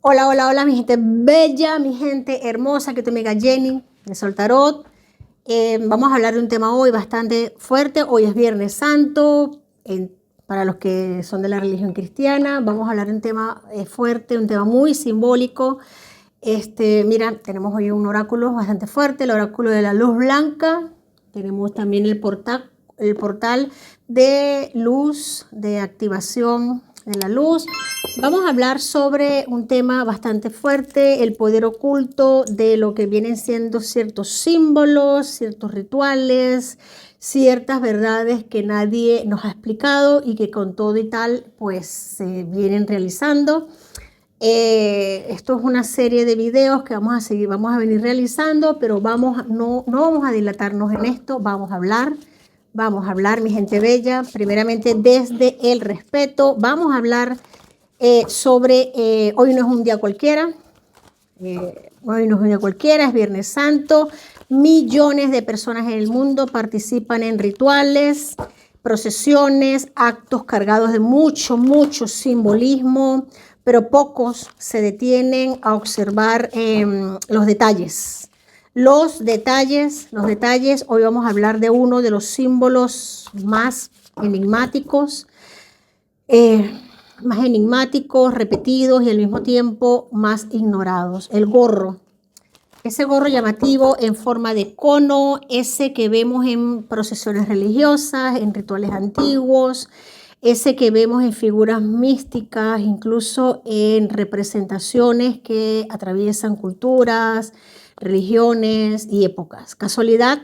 Hola, hola, hola, mi gente bella, mi gente hermosa, que tu amiga Jenny de Sol Tarot. Vamos a hablar de un tema hoy bastante fuerte. Hoy es Viernes Santo, para los que son de la religión cristiana. Vamos a hablar de un tema fuerte, un tema muy simbólico. Mira, tenemos hoy un oráculo bastante fuerte, el oráculo de la luz blanca. Tenemos también el portal de luz, de activación de la luz. Vamos a hablar sobre un tema bastante fuerte, el poder oculto de lo que vienen siendo ciertos símbolos, ciertos rituales, ciertas verdades que nadie nos ha explicado y que con todo y tal pues se vienen realizando. Esto es una serie de videos que vamos a venir realizando, pero no vamos a dilatarnos en esto, vamos a hablar, mi gente bella, primeramente desde el respeto. Vamos a hablar hoy no es un día cualquiera, hoy no es un día cualquiera, es Viernes Santo. Millones de personas en el mundo participan en rituales, procesiones, actos cargados de mucho, mucho simbolismo, pero pocos se detienen a observar los detalles. Los detalles, hoy vamos a hablar de uno de los símbolos más enigmáticos, eh, repetidos y al mismo tiempo más ignorados. El gorro. Ese gorro llamativo en forma de cono, ese que vemos en procesiones religiosas, en rituales antiguos, ese que vemos en figuras místicas, incluso en representaciones que atraviesan culturas, religiones y épocas. Casualidad,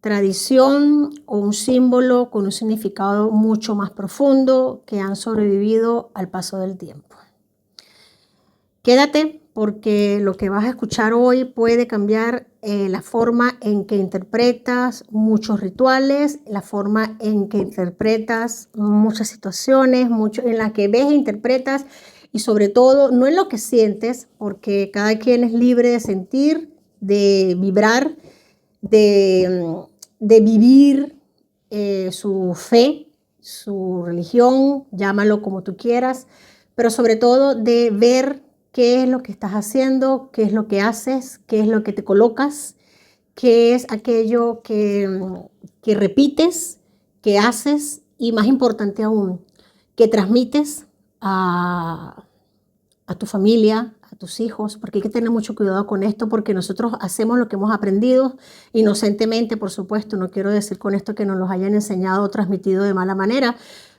tradición o un símbolo con un significado mucho más profundo que han sobrevivido al paso del tiempo. Quédate porque lo que vas a escuchar hoy puede cambiar la forma en que interpretas muchos rituales, la forma en que interpretas muchas situaciones, en las que ves e interpretas, y sobre todo no en lo que sientes, porque cada quien es libre de sentir, de vibrar, de vivir su fe, su religión, llámalo como tú quieras, pero sobre todo de ver qué es lo que estás haciendo, qué es lo que haces, qué es lo que te colocas, qué es aquello que repites, que haces y, más importante aún, que transmites a tu familia, a tus hijos, porque hay que tener mucho cuidado con esto, porque nosotros hacemos lo que hemos aprendido inocentemente, por supuesto. No quiero decir con esto que nos los hayan enseñado o transmitido de mala manera,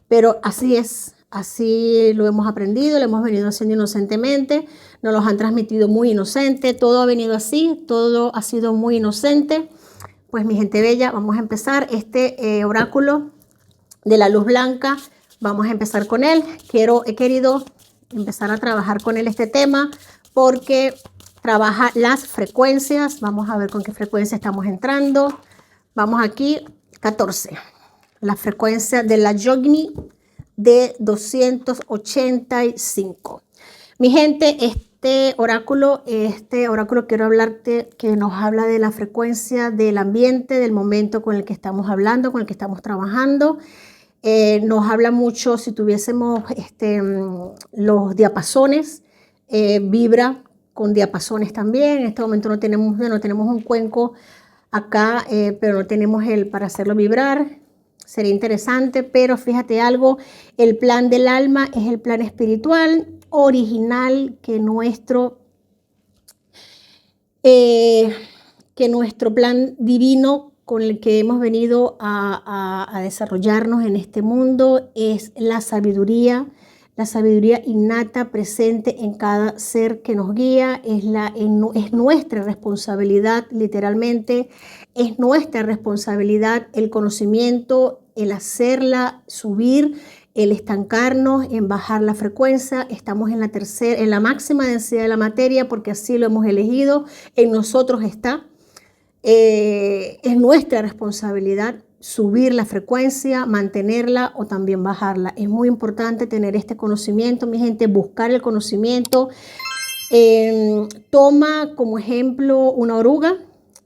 pero así es, así lo hemos aprendido, lo hemos venido haciendo inocentemente, nos los han transmitido muy inocente, todo ha venido así, todo ha sido muy inocente. Pues mi gente bella, vamos a empezar este oráculo de la luz blanca. Vamos a empezar con él. He querido empezar a trabajar con él este tema porque trabaja las frecuencias. Vamos a ver con qué frecuencia estamos entrando. Vamos aquí, 14. La frecuencia de la Yogni de 285. Mi gente, este oráculo quiero hablarte, que nos habla de la frecuencia del ambiente, del momento con el que estamos hablando, con el que estamos trabajando. Nos habla mucho, si tuviésemos los diapasones, vibra con diapasones también. En este momento no tenemos un cuenco acá, pero no tenemos el para hacerlo vibrar. Sería interesante, pero fíjate algo, el plan del alma es el plan espiritual original que nuestro plan divino con el que hemos venido a desarrollarnos en este mundo es la sabiduría innata presente en cada ser que nos guía. Es nuestra responsabilidad, literalmente, es nuestra responsabilidad el conocimiento, el hacerla subir, el estancarnos, en bajar la frecuencia. Estamos en la máxima densidad de la materia porque así lo hemos elegido. En nosotros está. Es nuestra responsabilidad subir la frecuencia, mantenerla o también bajarla. Es muy importante tener este conocimiento, mi gente, buscar el conocimiento. Toma como ejemplo una oruga.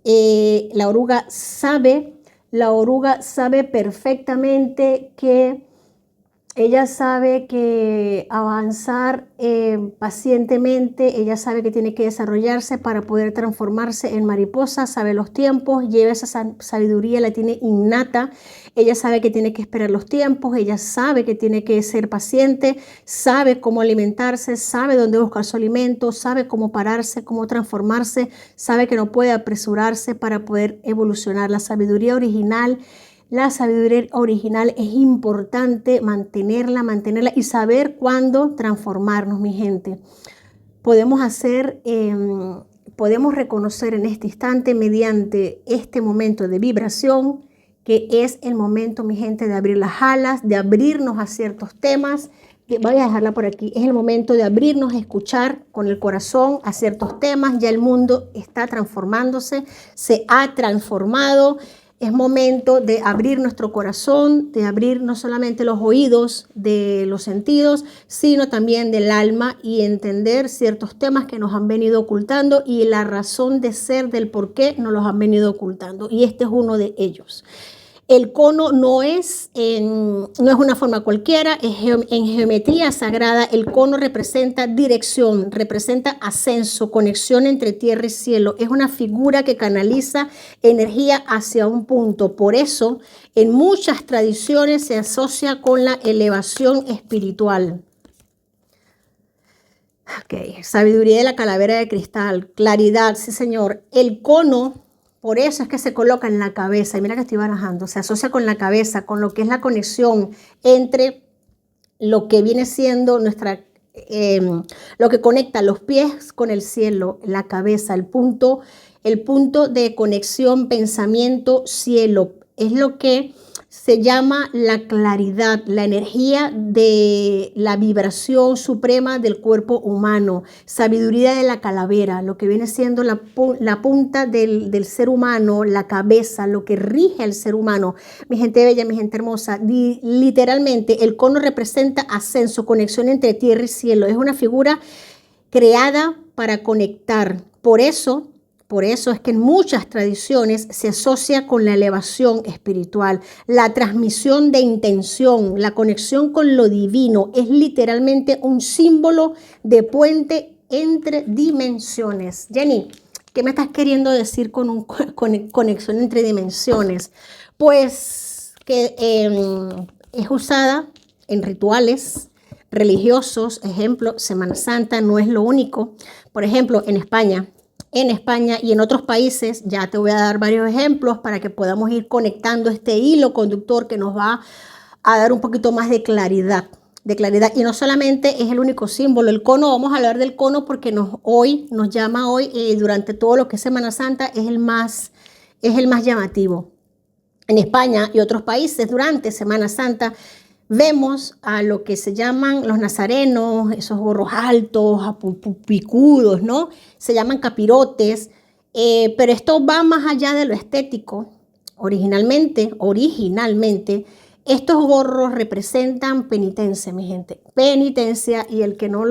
La oruga sabe perfectamente que Ella sabe que avanzar pacientemente, ella sabe que tiene que desarrollarse para poder transformarse en mariposa, sabe los tiempos, lleva esa sabiduría, la tiene innata. Ella sabe que tiene que esperar los tiempos, ella sabe que tiene que ser paciente, sabe cómo alimentarse, sabe dónde buscar su alimento, sabe cómo pararse, cómo transformarse, sabe que no puede apresurarse para poder evolucionar. La sabiduría original es importante mantenerla y saber cuándo transformarnos, mi gente. Podemos reconocer en este instante, mediante este momento de vibración, que es el momento, mi gente, de abrir las alas, de abrirnos a ciertos temas. Voy a dejarla por aquí. Es el momento de abrirnos a escuchar con el corazón a ciertos temas. Ya el mundo está transformándose, se ha transformado. Es momento de abrir nuestro corazón, de abrir no solamente los oídos de los sentidos, sino también del alma y entender ciertos temas que nos han venido ocultando y la razón de ser del por qué nos los han venido ocultando. Y este es uno de ellos. El cono no es una forma cualquiera, en geometría sagrada el cono representa dirección, representa ascenso, conexión entre tierra y cielo. Es una figura que canaliza energía hacia un punto. Por eso, en muchas tradiciones se asocia con la elevación espiritual. Ok, sabiduría de la calavera de cristal, claridad, sí señor. El cono, por eso es que se coloca en la cabeza, y mira que estoy barajando, se asocia con la cabeza, con lo que es la conexión entre lo que viene siendo lo que conecta los pies con el cielo, la cabeza, el punto de conexión pensamiento-cielo, es lo que se llama la claridad, la energía de la vibración suprema del cuerpo humano, sabiduría de la calavera, lo que viene siendo la punta del ser humano, la cabeza, lo que rige al ser humano. Mi gente bella, mi gente hermosa, literalmente el cono representa ascenso, conexión entre tierra y cielo. Es una figura creada para conectar. Por eso es que en muchas tradiciones se asocia con la elevación espiritual, la transmisión de intención, la conexión con lo divino. Es literalmente un símbolo de puente entre dimensiones. Jenny, ¿qué me estás queriendo decir con conexión entre dimensiones? Pues que es usada en rituales religiosos. Ejemplo, Semana Santa no es lo único. Por ejemplo, en España y en otros países, ya te voy a dar varios ejemplos para que podamos ir conectando este hilo conductor que nos va a dar un poquito más de claridad. Y no solamente es el único símbolo, el cono, vamos a hablar del cono porque nos llama hoy, durante todo lo que es Semana Santa, es el más llamativo. En España y otros países, durante Semana Santa, vemos a lo que se llaman los nazarenos, esos gorros altos, picudos, ¿no? Se llaman capirotes, pero esto va más allá de lo estético. Originalmente, estos gorros representan penitencia, mi gente. Penitencia, y el que no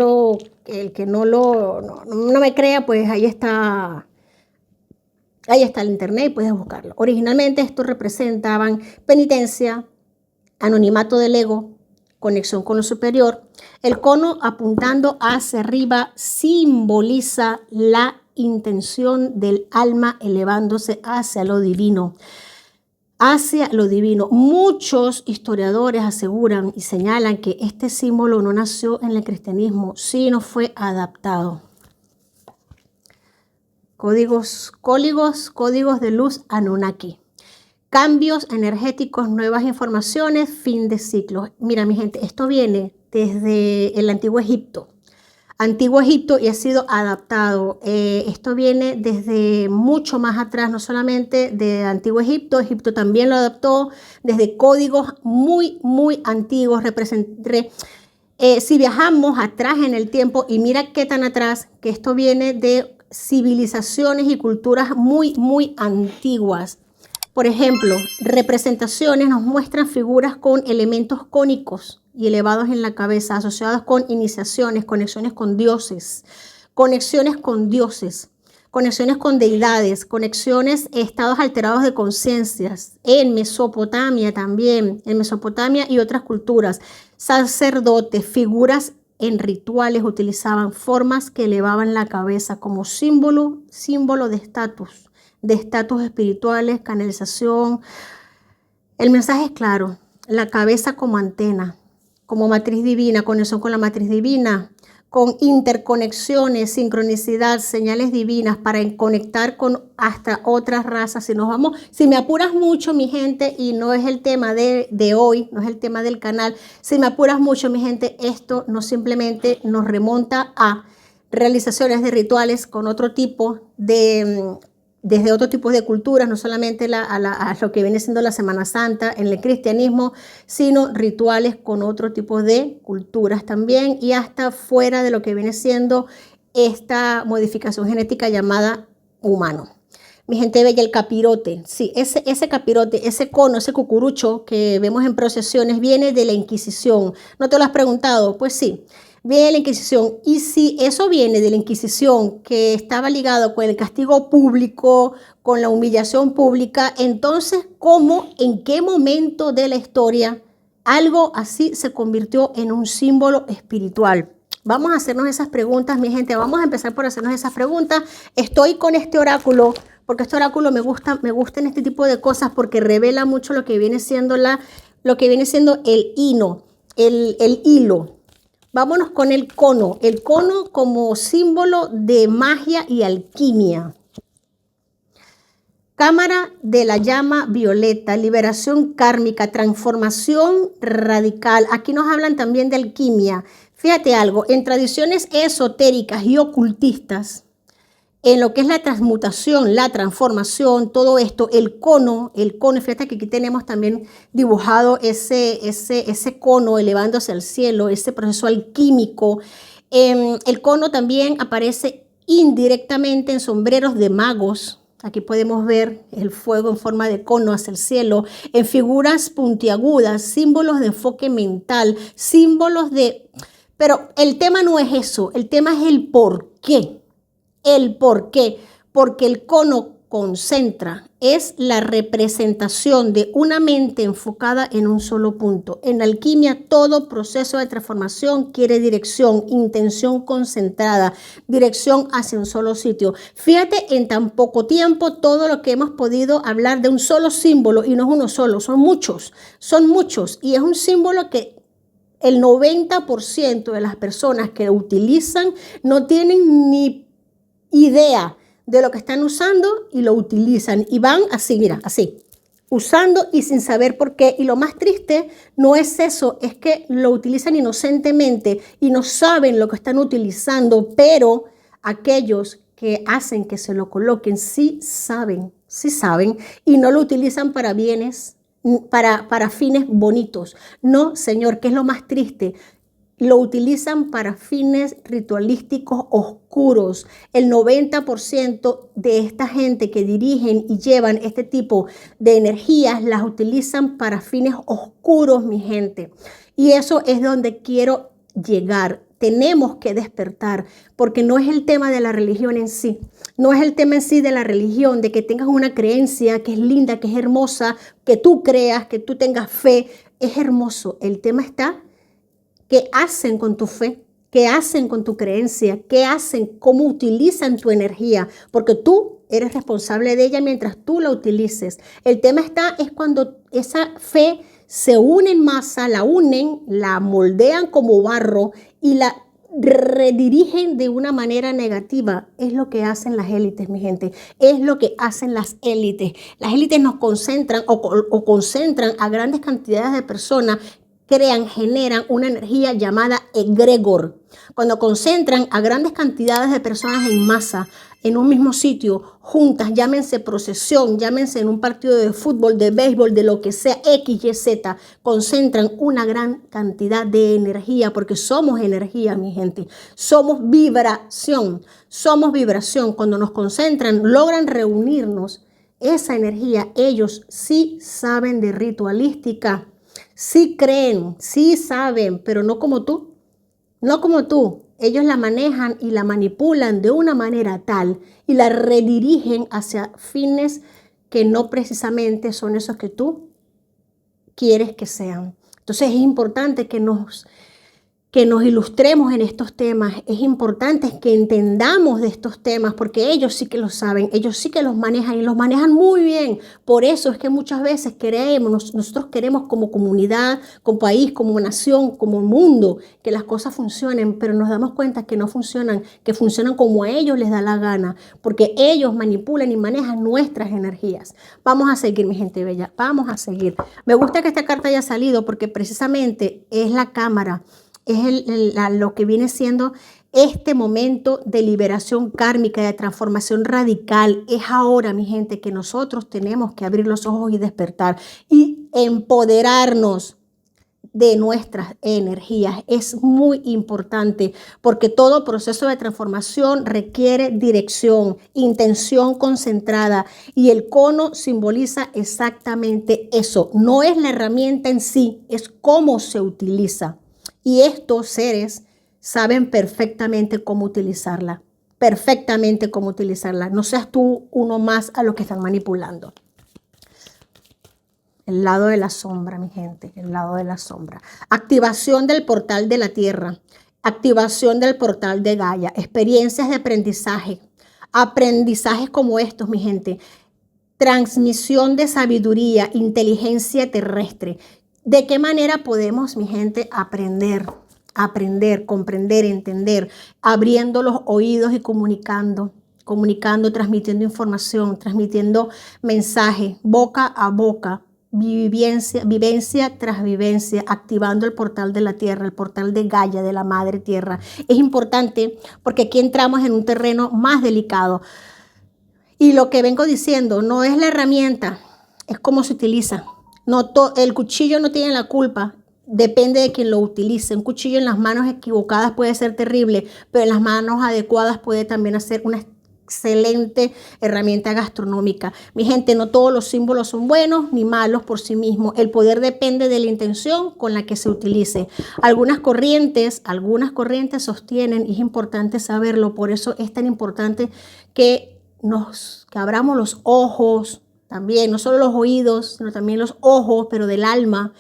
me crea, pues ahí está el internet y puedes buscarlo. Originalmente estos representaban penitencia, anonimato del ego, conexión con lo superior. El cono apuntando hacia arriba simboliza la intención del alma elevándose hacia lo divino. Muchos historiadores aseguran y señalan que este símbolo no nació en el cristianismo, sino fue adaptado. Códigos de luz Anunnaki. Cambios energéticos, nuevas informaciones, fin de ciclos. Mira, mi gente, esto viene desde el Antiguo Egipto y ha sido adaptado. Esto viene desde mucho más atrás, no solamente de Antiguo Egipto. Egipto también lo adaptó desde códigos muy, muy antiguos. Si viajamos atrás en el tiempo, y mira qué tan atrás, que esto viene de civilizaciones y culturas muy, muy antiguas. Por ejemplo, representaciones nos muestran figuras con elementos cónicos y elevados en la cabeza, asociados con iniciaciones, conexiones con dioses. conexiones con deidades, conexiones, estados alterados de conciencias, en Mesopotamia también, en Mesopotamia y otras culturas, sacerdotes, figuras en rituales utilizaban formas que elevaban la cabeza como símbolo de estatus espirituales, canalización. El mensaje es claro, la cabeza como antena, como matriz divina, conexión con la matriz divina, con interconexiones, sincronicidad, señales divinas para conectar con hasta otras razas. Si me apuras mucho, mi gente, y no es el tema de hoy, no es el tema del canal, si me apuras mucho, mi gente, esto no simplemente nos remonta a realizaciones de rituales con otro tipo de desde otro tipo de culturas, no solamente a lo que viene siendo la Semana Santa en el cristianismo, sino rituales con otro tipo de culturas también y hasta fuera de lo que viene siendo esta modificación genética llamada humano. Mi gente bella, el capirote, sí, ese capirote, ese cono, ese cucurucho que vemos en procesiones viene de la Inquisición. ¿No te lo has preguntado? Pues sí. Viene de la Inquisición, y si eso viene de la Inquisición, que estaba ligado con el castigo público, con la humillación pública, entonces, ¿cómo, en qué momento de la historia algo así se convirtió en un símbolo espiritual? Vamos a hacernos esas preguntas, mi gente, vamos a empezar por hacernos esas preguntas. Estoy con este oráculo, porque este oráculo me gusta en este tipo de cosas, porque revela mucho lo que viene siendo el hilo. Vámonos con el cono como símbolo de magia y alquimia. Cámara de la llama violeta, liberación kármica, transformación radical. Aquí nos hablan también de alquimia. Fíjate algo, en tradiciones esotéricas y ocultistas, en lo que es la transmutación, la transformación, todo esto, el cono, fíjate que aquí tenemos también dibujado ese cono elevándose al cielo, ese proceso alquímico. El cono también aparece indirectamente en sombreros de magos. Aquí podemos ver el fuego en forma de cono hacia el cielo, en figuras puntiagudas, símbolos de enfoque mental, Pero el tema no es eso, el tema es el por qué. El por qué, porque el cono concentra, es la representación de una mente enfocada en un solo punto. En alquimia, todo proceso de transformación quiere dirección, intención concentrada, dirección hacia un solo sitio. Fíjate en tan poco tiempo todo lo que hemos podido hablar de un solo símbolo, y no es uno solo, son muchos, y es un símbolo que el 90% de las personas que lo utilizan no tienen ni idea de lo que están usando y lo utilizan y van así, mira, así, usando y sin saber por qué. Y lo más triste no es eso, es que lo utilizan inocentemente y no saben lo que están utilizando, pero aquellos que hacen que se lo coloquen sí saben y no lo utilizan para bienes, para fines bonitos. No, señor, ¿qué es lo más triste? Lo utilizan para fines ritualísticos oscuros. El 90% de esta gente que dirigen y llevan este tipo de energías las utilizan para fines oscuros, mi gente. Y eso es donde quiero llegar. Tenemos que despertar, porque no es el tema de la religión en sí. No es el tema en sí de la religión, de que tengas una creencia que es linda, que es hermosa, que tú creas, que tú tengas fe. Es hermoso. El tema está ¿qué hacen con tu fe? ¿Qué hacen con tu creencia? ¿Qué hacen? ¿Cómo utilizan tu energía? Porque tú eres responsable de ella mientras tú la utilices. El tema es cuando esa fe se une en masa, la unen, la moldean como barro y la redirigen de una manera negativa. Es lo que hacen las élites, mi gente. Es lo que hacen las élites. Las élites nos concentran o concentran a grandes cantidades de personas, generan una energía llamada egregor. Cuando concentran a grandes cantidades de personas en masa en un mismo sitio, juntas, llámense procesión, llámense en un partido de fútbol, de béisbol, de lo que sea, X, Y, Z, concentran una gran cantidad de energía, porque somos energía, mi gente. Somos vibración. Cuando nos concentran, logran reunirnos esa energía. Ellos sí saben de ritualística. Sí creen, sí saben, pero no como tú. ellos la manejan y la manipulan de una manera tal y la redirigen hacia fines que no precisamente son esos que tú quieres que sean. Entonces es importante que nos ilustremos en estos temas, es importante que entendamos de estos temas porque ellos sí que lo saben, ellos sí que los manejan y los manejan muy bien. Por eso es que muchas veces nosotros queremos como comunidad, como país, como nación, como mundo, que las cosas funcionen, pero nos damos cuenta que no funcionan, que funcionan como a ellos les da la gana, porque ellos manipulan y manejan nuestras energías. Vamos a seguir, mi gente bella, vamos a seguir. Me gusta que esta carta haya salido porque precisamente es la cámara. Es lo que viene siendo este momento de liberación kármica, de transformación radical. Es ahora, mi gente, que nosotros tenemos que abrir los ojos y despertar y empoderarnos de nuestras energías. Es muy importante porque todo proceso de transformación requiere dirección, intención concentrada y el cono simboliza exactamente eso. No es la herramienta en sí, es cómo se utiliza. Y estos seres saben perfectamente cómo utilizarla, perfectamente cómo utilizarla. No seas tú uno más a los que están manipulando. El lado de la sombra, mi gente, el lado de la sombra. Activación del portal de la Tierra, activación del portal de Gaia, experiencias de aprendizaje, aprendizajes como estos, mi gente. Transmisión de sabiduría, inteligencia terrestre. ¿De qué manera podemos, mi gente, aprender, comprender, entender, abriendo los oídos y comunicando, transmitiendo información, transmitiendo mensajes, boca a boca, vivencia tras vivencia, activando el portal de la Tierra, el portal de Gaia, de la Madre Tierra? Es importante porque aquí entramos en un terreno más delicado. Y lo que vengo diciendo no es la herramienta, es cómo se utiliza. El cuchillo no tiene la culpa, depende de quien lo utilice. Un cuchillo en las manos equivocadas puede ser terrible, pero en las manos adecuadas puede también ser una excelente herramienta gastronómica. Mi gente, no todos los símbolos son buenos ni malos por sí mismos. El poder depende de la intención con la que se utilice. Algunas corrientes sostienen, y es importante saberlo, por eso es tan importante que abramos los ojos también, no solo los oídos, sino también los ojos, pero del alma,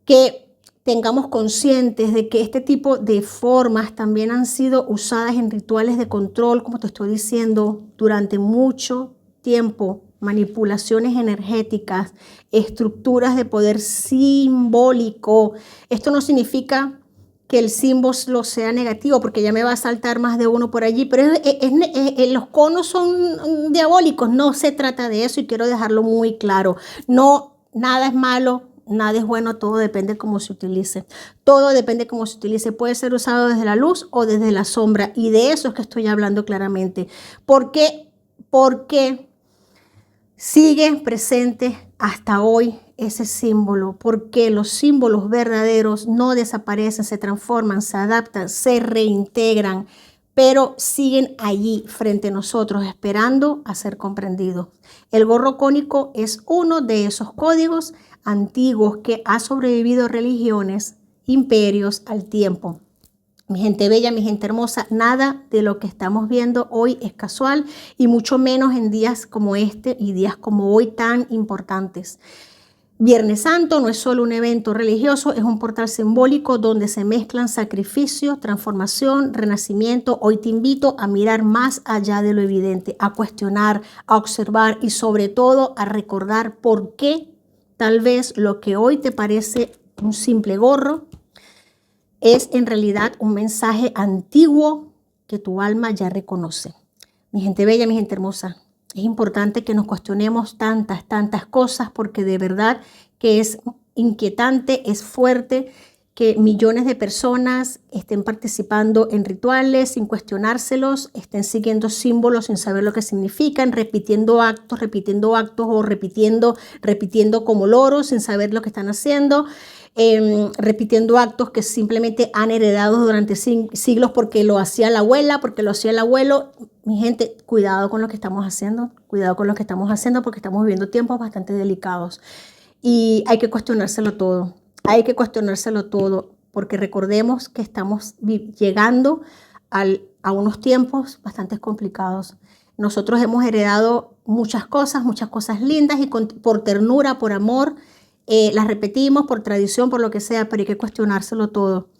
que tengamos conscientes de que este tipo de formas también han sido usadas en rituales de control, como te estoy diciendo, durante mucho tiempo. Manipulaciones energéticas, estructuras de poder simbólico. Esto no significa que el símbolo sea negativo, porque ya me va a saltar más de uno por allí, pero los conos son diabólicos. No se trata de eso y quiero dejarlo muy claro. No, nada es malo, nada es bueno, todo depende de cómo se utilice. Todo depende de cómo se utilice. Puede ser usado desde la luz o desde la sombra, y de eso es que estoy hablando claramente. ¿Por qué? Porque sigue presente hasta hoy ese símbolo, porque los símbolos verdaderos no desaparecen, se transforman, se adaptan, se reintegran, pero siguen allí frente a nosotros esperando a ser comprendidos. El gorro cónico es uno de esos códigos antiguos que ha sobrevivido religiones, imperios al tiempo. Mi gente bella, mi gente hermosa, nada de lo que estamos viendo hoy es casual, y mucho menos en días como este y días como hoy tan importantes. Viernes Santo no es solo un evento religioso, es un portal simbólico donde se mezclan sacrificio, transformación, renacimiento. Hoy te invito a mirar más allá de lo evidente, a cuestionar, a observar y sobre todo a recordar por qué tal vez lo que hoy te parece un simple gorro es en realidad un mensaje antiguo que tu alma ya reconoce. Mi gente bella, mi gente hermosa, es importante que nos cuestionemos tantas cosas, porque de verdad que es inquietante, es fuerte que millones de personas estén participando en rituales sin cuestionárselos, estén siguiendo símbolos sin saber lo que significan, repitiendo actos o repitiendo como loros sin saber lo que están haciendo. Repitiendo actos que simplemente han heredado durante siglos porque lo hacía la abuela, porque lo hacía el abuelo. Mi gente, cuidado con lo que estamos haciendo, porque estamos viviendo tiempos bastante delicados y hay que cuestionárselo todo, porque recordemos que estamos llegando a unos tiempos bastante complicados. Nosotros hemos heredado muchas cosas lindas y por ternura, por amor, las repetimos por tradición, por lo que sea, pero hay que cuestionárselo todo.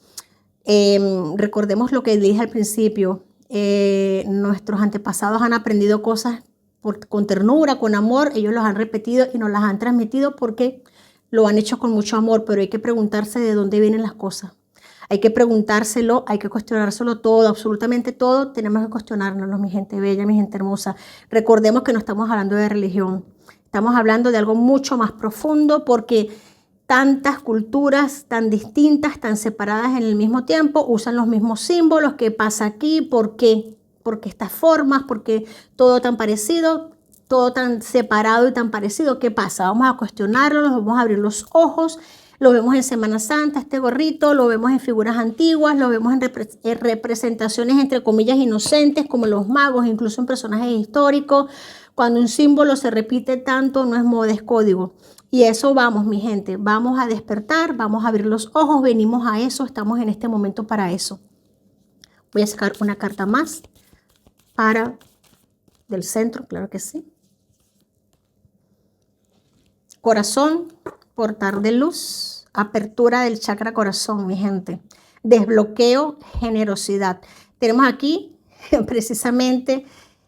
Recordemos lo que dije al principio, nuestros antepasados han aprendido cosas con ternura, con amor, ellos los han repetido y nos las han transmitido porque lo han hecho con mucho amor, pero hay que preguntarse de dónde vienen las cosas. Hay que preguntárselo, hay que cuestionárselo todo, absolutamente todo. Tenemos que cuestionárnoslo, mi gente bella, mi gente hermosa. Recordemos que no estamos hablando de religión. Estamos hablando de algo mucho más profundo porque tantas culturas tan distintas, tan separadas en el mismo tiempo, usan los mismos símbolos. ¿Qué pasa aquí? ¿Por qué? Porque estas formas, porque todo tan parecido, todo tan separado y tan parecido. ¿Qué pasa? Vamos a cuestionarlo, nos vamos a abrir los ojos. Lo vemos en Semana Santa, este gorrito, lo vemos en figuras antiguas, lo vemos en representaciones entre comillas inocentes como los magos, incluso en personajes históricos. Cuando un símbolo se repite tanto, no es moda, es código. Y eso vamos, mi gente, vamos a despertar, vamos a abrir los ojos, venimos a eso, estamos en este momento para eso. Voy a sacar una carta más para del centro, claro que sí. Corazón, portal de luz, apertura del chakra corazón, mi gente. Desbloqueo, generosidad. Tenemos aquí precisamente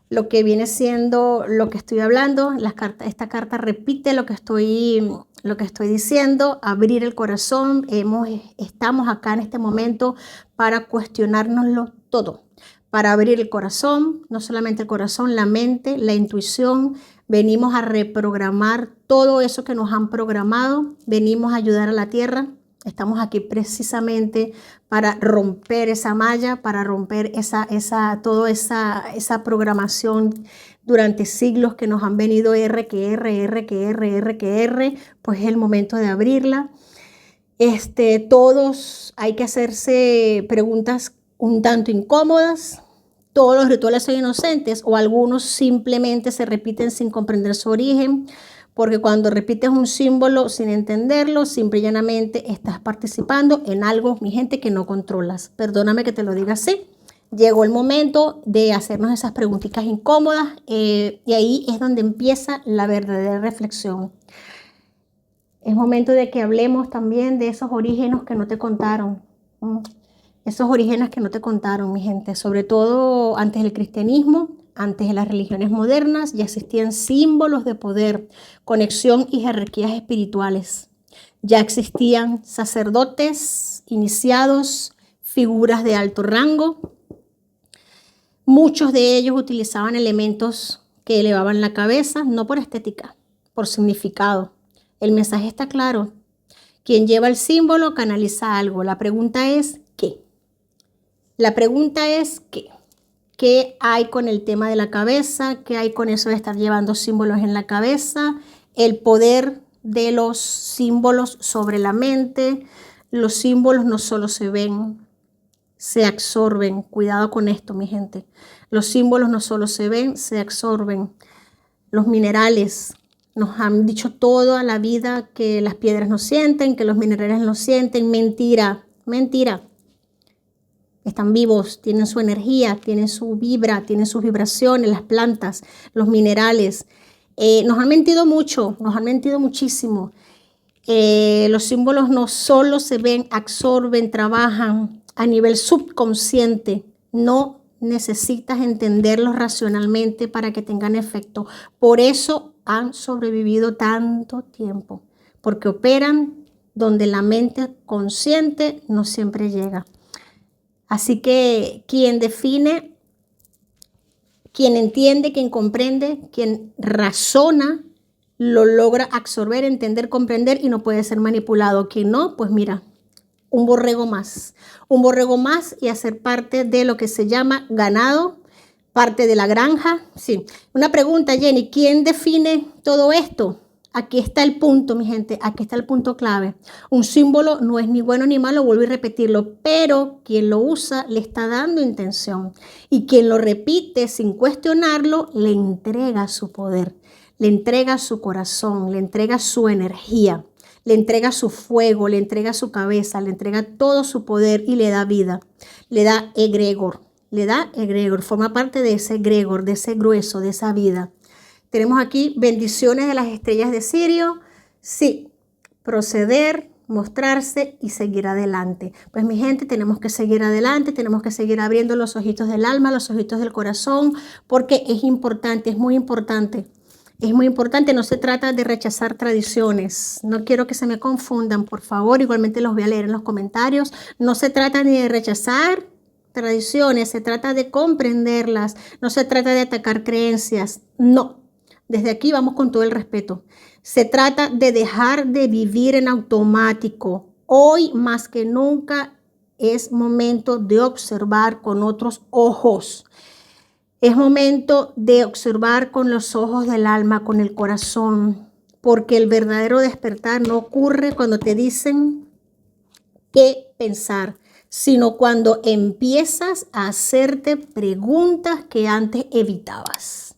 lo que viene siendo lo que estoy hablando. Esta carta repite lo que estoy diciendo. Abrir el corazón. Estamos acá en este momento para cuestionárnoslo todo. Para abrir el corazón, no solamente el corazón, la mente, la intuición. Venimos a reprogramar todo eso que nos han programado. Venimos a ayudar a la tierra. Estamos aquí precisamente para romper esa malla, para romper toda esa programación durante siglos que nos han venido pues es el momento de abrirla. Todos hay que hacerse preguntas un tanto incómodas. Todos los rituales son inocentes o algunos simplemente se repiten sin comprender su origen, porque cuando repites un símbolo sin entenderlo, simple y llanamente estás participando en algo, mi gente, que no controlas. Perdóname que te lo diga así. Llegó el momento de hacernos esas preguntitas incómodas y ahí es donde empieza la verdadera reflexión. Es momento de que hablemos también de esos orígenes que no te contaron. Esos orígenes que no te contaron, mi gente. Sobre todo antes del cristianismo, antes de las religiones modernas, ya existían símbolos de poder, conexión y jerarquías espirituales. Ya existían sacerdotes, iniciados, figuras de alto rango. Muchos de ellos utilizaban elementos que elevaban la cabeza, no por estética, por significado. El mensaje está claro. Quien lleva el símbolo canaliza algo. La pregunta es, ¿qué? La pregunta es, ¿qué? ¿Qué hay con el tema de la cabeza? ¿Qué hay con eso de estar llevando símbolos en la cabeza? El poder de los símbolos sobre la mente. Los símbolos no solo se ven, se absorben. Cuidado con esto, mi gente. Los símbolos no solo se ven, se absorben. Los minerales. Nos han dicho toda la vida que las piedras no sienten, que los minerales no sienten. Mentira, mentira. Están vivos, tienen su energía, tienen su vibra, tienen sus vibraciones, las plantas, los minerales. Nos han mentido mucho, nos han mentido muchísimo. Los símbolos no solo se ven, absorben, trabajan a nivel subconsciente. No necesitas entenderlos racionalmente para que tengan efecto. Por eso han sobrevivido tanto tiempo, porque operan donde la mente consciente no siempre llega. Así que quien define, quien entiende, quien comprende, quien razona, lo logra absorber, entender, comprender y no puede ser manipulado. Quien no, pues mira, un borrego más y hacer parte de lo que se llama ganado, parte de la granja. Sí. Una pregunta, Jenny, ¿quién define todo esto? Aquí está el punto, mi gente, aquí está el punto clave. Un símbolo no es ni bueno ni malo, vuelvo a repetirlo, pero quien lo usa le está dando intención. Y quien lo repite sin cuestionarlo, le entrega su poder, le entrega su corazón, le entrega su energía. le entrega su fuego, le entrega su cabeza, le entrega todo su poder y le da vida, le da egregor, forma parte de ese egregor, de ese grueso, de esa vida. Tenemos aquí bendiciones de las estrellas de Sirio, sí, proceder, mostrarse y seguir adelante. Pues mi gente, tenemos que seguir adelante, tenemos que seguir abriendo los ojitos del alma, los ojitos del corazón, porque es importante, es muy importante. Es muy importante, no se trata de rechazar tradiciones. No quiero que se me confundan, por favor. Igualmente los voy a leer en los comentarios. No se trata ni de rechazar tradiciones, se trata de comprenderlas. No se trata de atacar creencias. No. Desde aquí vamos con todo el respeto. Se trata de dejar de vivir en automático. Hoy más que nunca es momento de observar con otros ojos. Es momento de observar con los ojos del alma, con el corazón, porque el verdadero despertar no ocurre cuando te dicen qué pensar, sino cuando empiezas a hacerte preguntas que antes evitabas.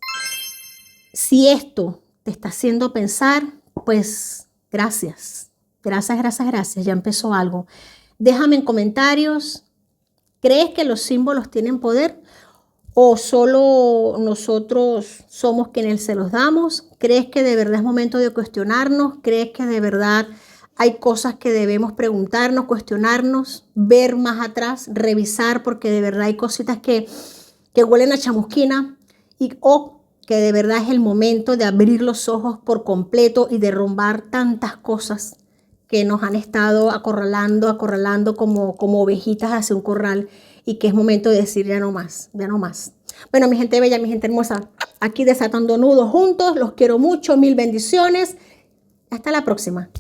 Si esto te está haciendo pensar, pues gracias, ya empezó algo. Déjame en comentarios, ¿crees que los símbolos tienen poder? ¿O solo nosotros somos quienes se los damos? ¿Crees que de verdad es momento de cuestionarnos? ¿Crees que de verdad hay cosas que debemos preguntarnos, cuestionarnos, ver más atrás, revisar? Porque de verdad hay cositas que huelen a chamusquina o que de verdad es el momento de abrir los ojos por completo y derrumbar tantas cosas que nos han estado acorralando como ovejitas hacia un corral, y que es momento de decir ya no más, ya no más. Bueno, mi gente bella, mi gente hermosa, aquí desatando nudos juntos, los quiero mucho, mil bendiciones. Hasta la próxima.